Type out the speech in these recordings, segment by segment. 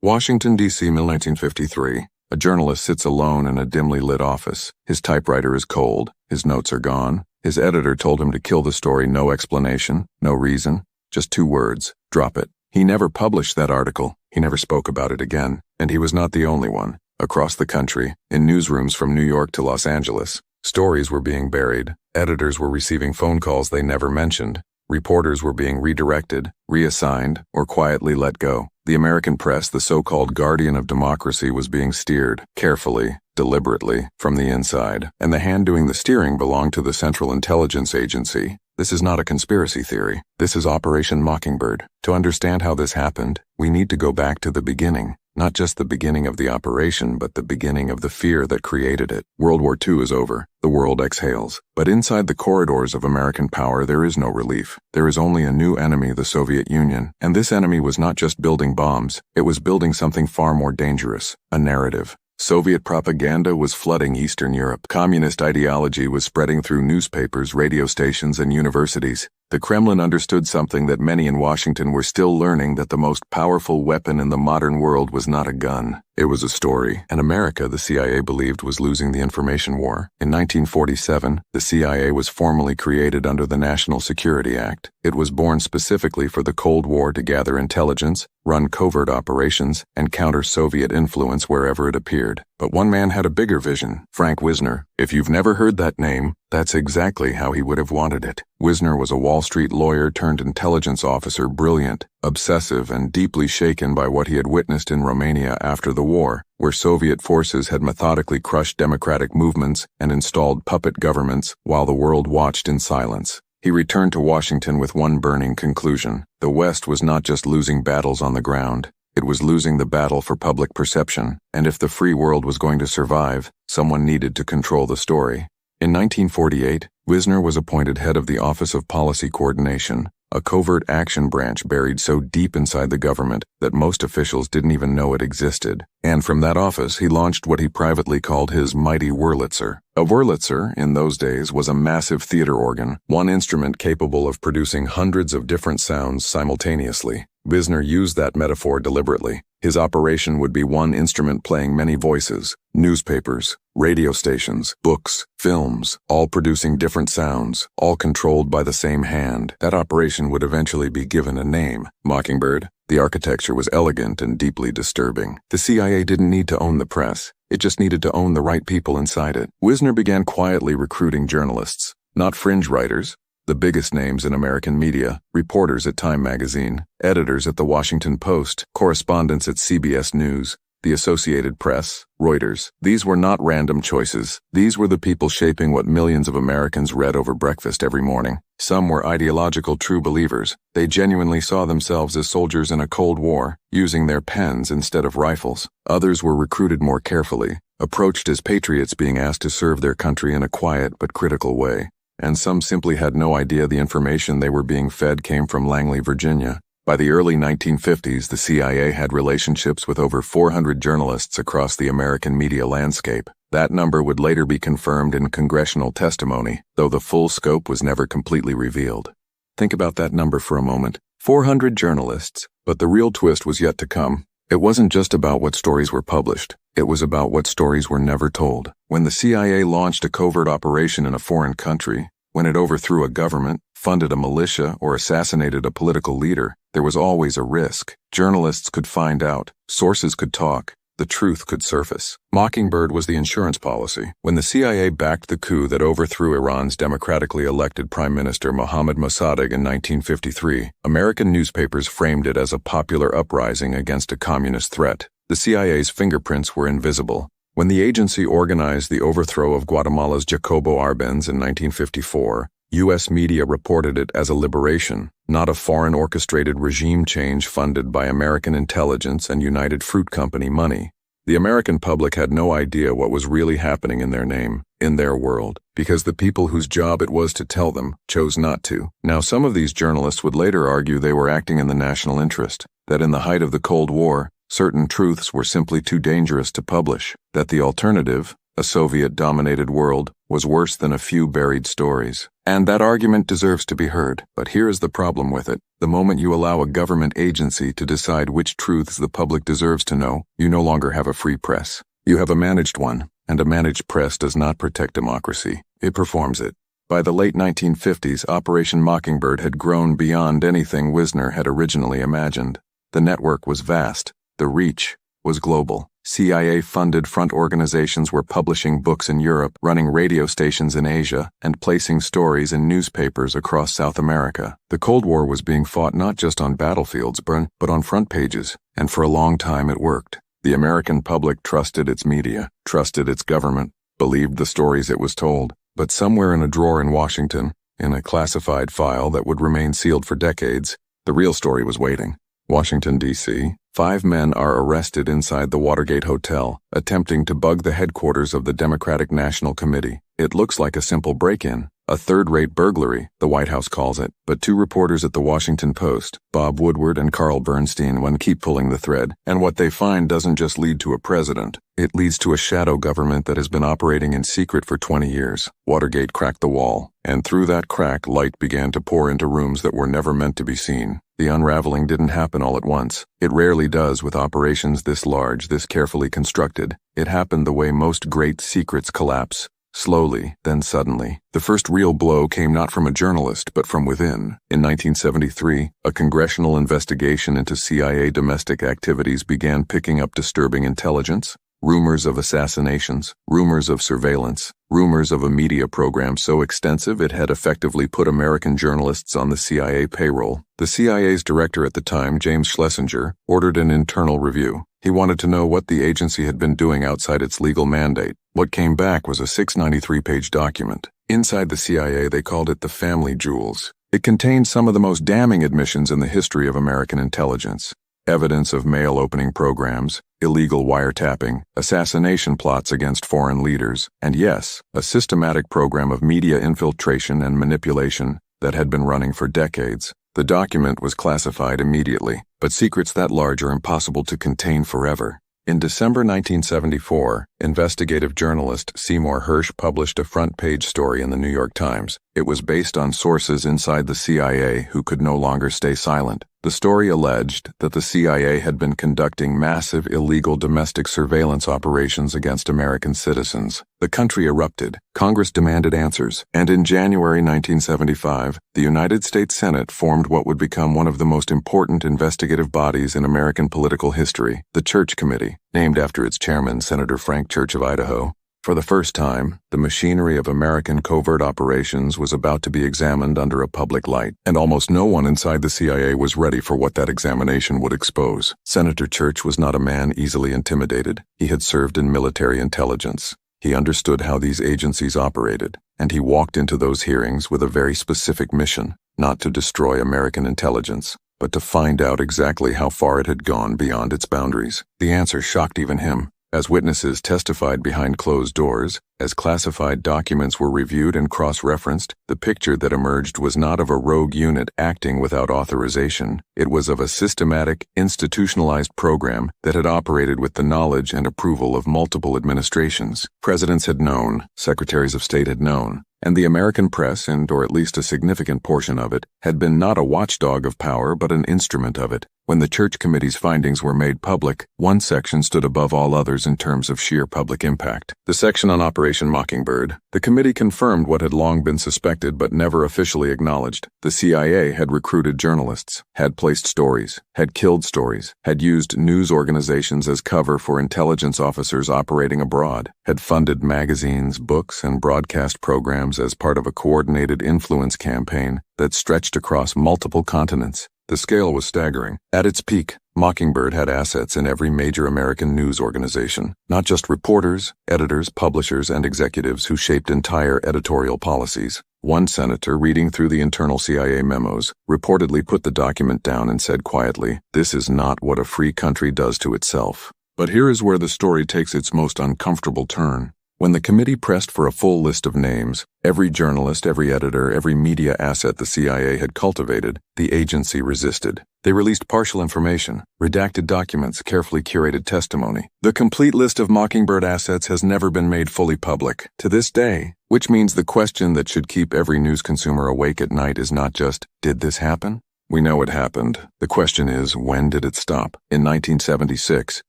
Washington, D.C., 1953. A journalist sits alone in a dimly lit office. His typewriter is cold. His notes are gone. His editor told him to kill the story. No explanation, no reason, just 2 words. Drop it. He never published that article. He never spoke about it again. And he was not the only one. Across the country, in newsrooms from New York to Los Angeles, stories were being buried. Editors were receiving phone calls they never mentioned. Reporters were being redirected, reassigned, or quietly let go. The American press, the so-called guardian of democracy, was being steered, carefully, deliberately, from the inside. And the hand doing the steering belonged to the Central Intelligence Agency. This is not a conspiracy theory. This is Operation Mockingbird. To understand how this happened, we need to go back to the beginning. Not just the beginning of the operation, but the beginning of the fear that created it. World War II is over. The world exhales. But inside the corridors of American power, there is no relief. There is only a new enemy, the Soviet Union. And this enemy was not just building bombs. It was building something far more dangerous. A narrative. Soviet propaganda was flooding Eastern Europe. Communist ideology was spreading through newspapers, radio stations, and universities. The Kremlin understood something that many in Washington were still learning, that the most powerful weapon in the modern world was not a gun. It was a story. And America, the CIA believed, was losing the information war. In 1947, the CIA was formally created under the National Security Act. It was born specifically for the Cold War to gather intelligence, run covert operations, and counter Soviet influence wherever it appeared. But one man had a bigger vision, Frank Wisner. If you've never heard that name, that's exactly how he would have wanted it. Wisner was a Wall Street lawyer turned intelligence officer, brilliant, obsessive, and deeply shaken by what he had witnessed in Romania after the war, where Soviet forces had methodically crushed democratic movements and installed puppet governments while the world watched in silence. He returned to Washington with one burning conclusion. The West was not just losing battles on the ground. It was losing the battle for public perception, and if the free world was going to survive, someone needed to control the story. In 1948, Wisner was appointed head of the Office of Policy Coordination, a covert action branch buried so deep inside the government that most officials didn't even know it existed. And from that office, he launched what he privately called his mighty Wurlitzer. A Wurlitzer, in those days, was a massive theater organ, one instrument capable of producing hundreds of different sounds simultaneously. Wisner used that metaphor deliberately. His operation would be one instrument playing many voices, newspapers, radio stations, books, films, all producing different sounds, all controlled by the same hand. That operation would eventually be given a name, Mockingbird. The architecture was elegant and deeply disturbing. The CIA didn't need to own the press. It just needed to own the right people inside it. Wisner began quietly recruiting journalists, not fringe writers, the biggest names in American media, reporters at Time magazine, editors at the Washington Post, correspondents at CBS News, the Associated Press, Reuters. These were not random choices. These were the people shaping what millions of Americans read over breakfast every morning. Some were ideological true believers. They genuinely saw themselves as soldiers in a Cold War, using their pens instead of rifles. Others were recruited more carefully, approached as patriots being asked to serve their country in a quiet but critical way. And some simply had no idea the information they were being fed came from Langley, Virginia. By the early 1950s, the CIA had relationships with over 400 journalists across the American media landscape. That number would later be confirmed in congressional testimony, though the full scope was never completely revealed. Think about that number for a moment. 400 journalists, but the real twist was yet to come. It wasn't just about what stories were published. It was about what stories were never told. When the CIA launched a covert operation in a foreign country, when it overthrew a government, funded a militia, or assassinated a political leader, there was always a risk. Journalists could find out. Sources could talk. The truth could surface. Mockingbird was the insurance policy. When the CIA backed the coup that overthrew Iran's democratically elected Prime Minister Mohammad Mossadegh in 1953, American newspapers framed it as a popular uprising against a communist threat. The CIA's fingerprints were invisible. When the agency organized the overthrow of Guatemala's Jacobo Arbenz in 1954, U.S. media reported it as a liberation, not a foreign orchestrated regime change funded by American intelligence and United Fruit Company money. The American public had no idea what was really happening in their name, in their world, because the people whose job it was to tell them chose not to. Now, some of these journalists would later argue they were acting in the national interest, that in the height of the Cold War, certain truths were simply too dangerous to publish, that the alternative, a Soviet-dominated world, was worse than a few buried stories. And that argument deserves to be heard, but here is the problem with it. The moment you allow a government agency to decide which truths the public deserves to know, you no longer have a free press. You have a managed one, and a managed press does not protect democracy. It performs it. By the late 1950s, Operation Mockingbird had grown beyond anything Wisner had originally imagined. The network was vast. The reach was global. CIA-funded front organizations were publishing books in Europe, running radio stations in Asia, and placing stories in newspapers across South America. The Cold War was being fought not just on battlefields, but on front pages, and for a long time it worked. The American public trusted its media, trusted its government, believed the stories it was told. But somewhere in a drawer in Washington, in a classified file that would remain sealed for decades, the real story was waiting. Washington, D.C. 5 men are arrested inside the Watergate Hotel, attempting to bug the headquarters of the Democratic National Committee. It looks like a simple break-in, a third-rate burglary, the White House calls it. But 2 reporters at the Washington Post, Bob Woodward and Carl Bernstein, keep pulling the thread. And what they find doesn't just lead to a president. It leads to a shadow government that has been operating in secret for 20 years. Watergate cracked the wall, and through that crack, light began to pour into rooms that were never meant to be seen. The unraveling didn't happen all at once. It rarely does with operations this large, this carefully constructed. It happened the way most great secrets collapse. Slowly, then suddenly. The first real blow came not from a journalist, but from within. In 1973, a congressional investigation into CIA domestic activities began picking up disturbing intelligence. Rumors of assassinations, rumors of surveillance, rumors of a media program so extensive it had effectively put American journalists on the CIA payroll. The CIA's director at the time, James Schlesinger, ordered an internal review. He wanted to know what the agency had been doing outside its legal mandate. What came back was a 693-page document. Inside the CIA, they called it the Family Jewels. It contained some of the most damning admissions in the history of American intelligence. Evidence of mail-opening programs, illegal wiretapping, assassination plots against foreign leaders, and yes, a systematic program of media infiltration and manipulation that had been running for decades. The document was classified immediately, but secrets that large are impossible to contain forever. In December 1974, investigative journalist Seymour Hersh published a front-page story in the New York Times. It was based on sources inside the CIA who could no longer stay silent. The story alleged that the CIA had been conducting massive illegal domestic surveillance operations against American citizens. The country erupted. Congress demanded answers. And in January 1975, the United States Senate formed what would become one of the most important investigative bodies in American political history, the Church Committee, named after its chairman, Senator Frank Church of Idaho. For the first time, the machinery of American covert operations was about to be examined under a public light, and almost no one inside the CIA was ready for what that examination would expose. Senator Church was not a man easily intimidated. He had served in military intelligence. He understood how these agencies operated, and he walked into those hearings with a very specific mission, not to destroy American intelligence, but to find out exactly how far it had gone beyond its boundaries. The answer shocked even him. As witnesses testified behind closed doors, as classified documents were reviewed and cross-referenced, the picture that emerged was not of a rogue unit acting without authorization. It was of a systematic, institutionalized program that had operated with the knowledge and approval of multiple administrations. Presidents had known, secretaries of state had known, and the American press, or at least a significant portion of it, had been not a watchdog of power but an instrument of it. When the Church Committee's findings were made public, one section stood above all others in terms of sheer public impact. The section on Operation Mockingbird. The committee confirmed what had long been suspected but never officially acknowledged. The CIA had recruited journalists, had placed stories, had killed stories, had used news organizations as cover for intelligence officers operating abroad, had funded magazines, books, and broadcast programs as part of a coordinated influence campaign that stretched across multiple continents. The scale was staggering. At its peak, Mockingbird had assets in every major American news organization, not just reporters, editors, publishers, and executives who shaped entire editorial policies. One senator, reading through the internal CIA memos, reportedly put the document down and said quietly, "This is not what a free country does to itself." But here is where the story takes its most uncomfortable turn. When the committee pressed for a full list of names, every journalist, every editor, every media asset the CIA had cultivated, the agency resisted. They released partial information, redacted documents, carefully curated testimony. The complete list of Mockingbird assets has never been made fully public, to this day, which means the question that should keep every news consumer awake at night is not just, did this happen? We know it happened. The question is, when did it stop? In 1976,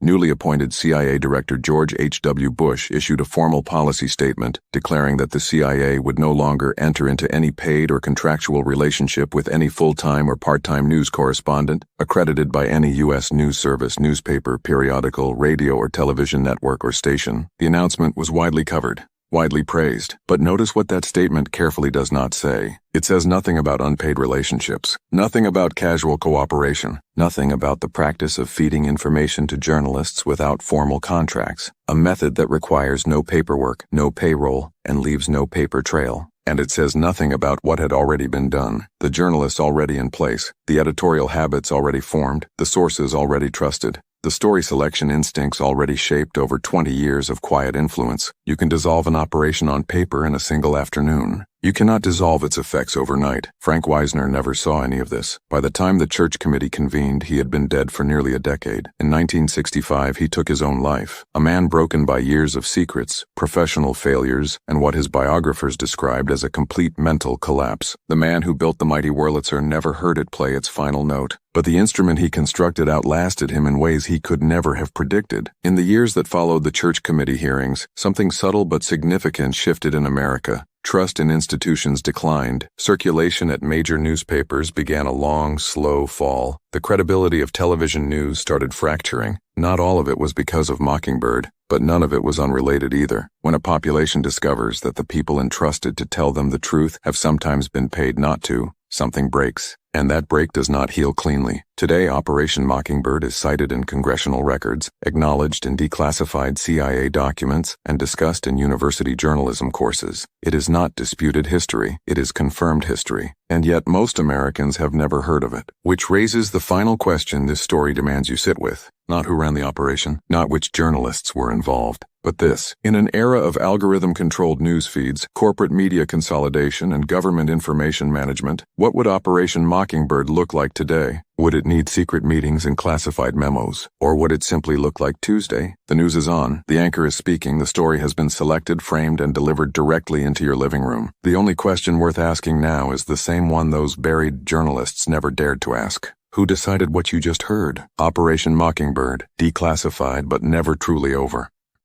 newly appointed CIA Director George H.W. Bush issued a formal policy statement declaring that the CIA would no longer enter into any paid or contractual relationship with any full-time or part-time news correspondent accredited by any U.S. news service, newspaper, periodical, radio or television network or station. The announcement was widely covered, widely praised, but notice what that statement carefully does not say. It says nothing about unpaid relationships, nothing about casual cooperation, nothing about the practice of feeding information to journalists without formal contracts, a method that requires no paperwork, no payroll, and leaves no paper trail. And it says nothing about what had already been done, the journalists already in place, the editorial habits already formed, the sources already trusted, the story selection instincts already shaped over 20 years of quiet influence. You can dissolve an operation on paper in a single afternoon. You cannot dissolve its effects overnight. Frank Wisner never saw any of this. By the time the Church Committee convened, he had been dead for nearly a decade. In 1965, he took his own life. A man broken by years of secrets, professional failures, and what his biographers described as a complete mental collapse. The man who built the mighty Wurlitzer never heard it play its final note. But the instrument he constructed outlasted him in ways he could never have predicted. In the years that followed the Church Committee hearings, something subtle but significant shifted in America. Trust in institutions declined. Circulation at major newspapers began a long, slow fall. The credibility of television news started fracturing. Not all of it was because of Mockingbird, but none of it was unrelated either. When a population discovers that the people entrusted to tell them the truth have sometimes been paid not to, something breaks. And that break does not heal cleanly. Today, Operation Mockingbird is cited in congressional records, acknowledged in declassified CIA documents, and discussed in university journalism courses. It is not disputed history, it is confirmed history. And yet most Americans have never heard of it. Which raises the final question this story demands you sit with. Not who ran the operation, not which journalists were involved, but this. In an era of algorithm-controlled news feeds, corporate media consolidation, and government information management, what would Operation Mockingbird look like today? Would it need secret meetings and classified memos? Or would it simply look like Tuesday? The news is on, the anchor is speaking, the story has been selected, framed, and delivered directly into your living room. The only question worth asking now is the same one those buried journalists never dared to ask. Who decided what you just heard? Operation Mockingbird, declassified but never truly over.